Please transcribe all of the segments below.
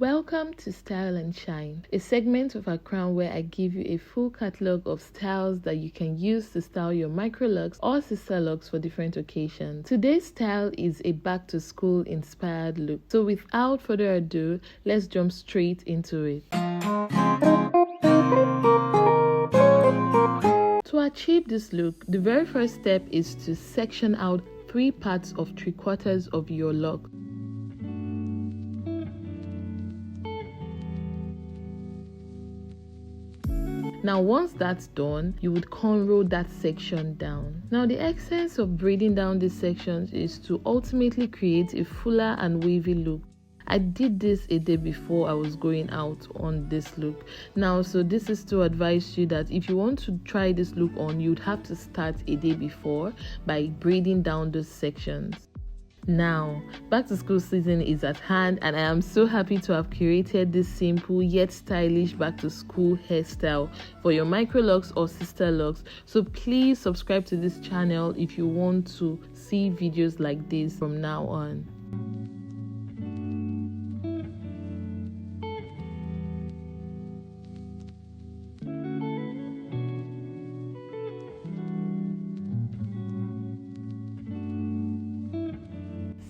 Welcome to Style and Shine, a segment of our crown where I give you a full catalog of styles that you can use to style your Microlocs or Sisterlocs for different occasions. Today's style is a back to school inspired look. So without further ado, let's jump straight into it. To achieve this look, the very first step is to section out 3 parts of 3/4 of your lock. Now once that's done, you would cornrow that section down. Now the essence of braiding down these sections is to ultimately create a fuller and wavy look. I did this a day before I was going out on this look. Now, so this is to advise you that if you want to try this look on, you'd have to start a day before by braiding down those sections. Now, back to school season is at hand, and I am so happy to have curated this simple yet stylish back to school hairstyle for your Microlocs or Sisterlocs. So please subscribe to this channel if you want to see videos like this from now on.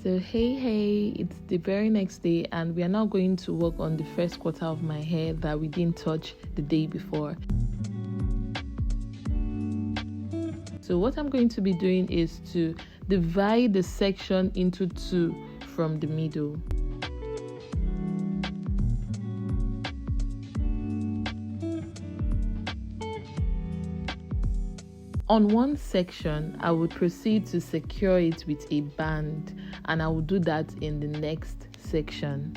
So hey, it's the very next day and we are now going to work on the first quarter of my hair that we didn't touch the day before. So what I'm going to be doing is to divide the section into 2 from the middle. On one section, I would proceed to secure it with a band, and I will do that in the next section.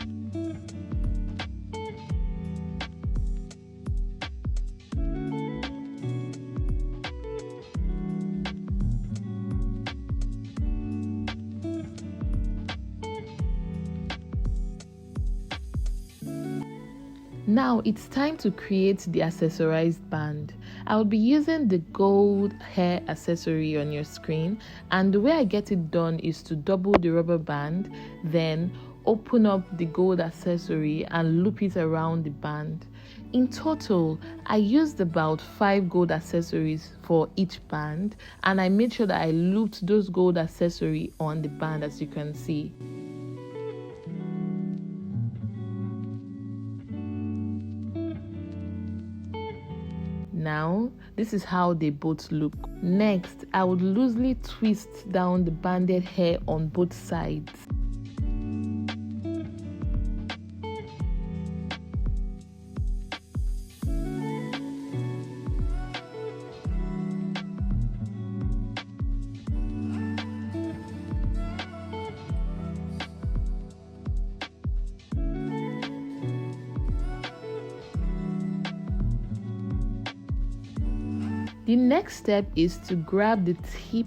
Now it's time to create the accessorized band. I will be using the gold hair accessory on your screen, and the way I get it done is to double the rubber band, then open up the gold accessory and loop it around the band. In total, I used about 5 gold accessories for each band, and I made sure that I looped those gold accessories on the band, as you can see. Now, this is how they both look. Next, I would loosely twist down the banded hair on both sides. The next step is to grab the tip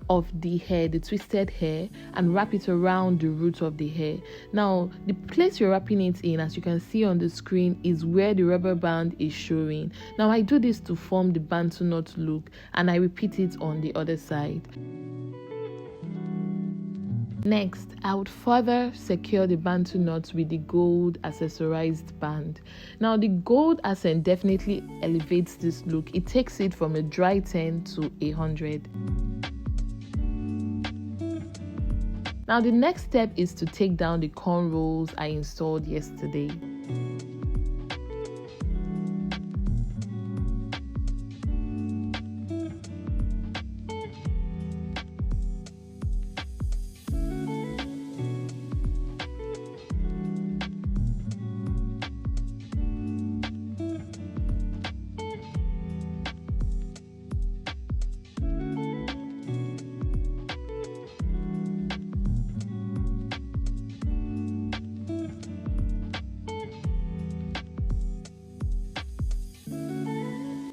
of the hair, the twisted hair, and wrap it around the root of the hair. Now, the place you're wrapping it in, as you can see on the screen, is where the rubber band is showing. Now, I do this to form the bantu knot look, and I repeat it on the other side. Next, I would further secure the bantu knots with the gold accessorized band. Now, the gold accent definitely elevates this look. It takes it from a dry 10 to 100. Now, the next step is to take down the cornrows I installed yesterday.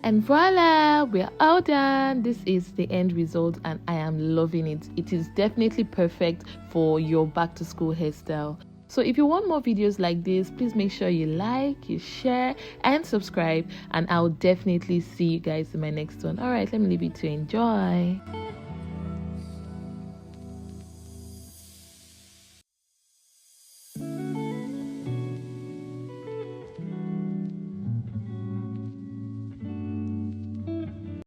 And voila, we're all done. This is the end result and I am loving it. It is definitely perfect for your back to school hairstyle. So if you want more videos like this, please make sure you like, you share and subscribe, and I'll definitely see you guys in my next one. All right, let me leave you to enjoy.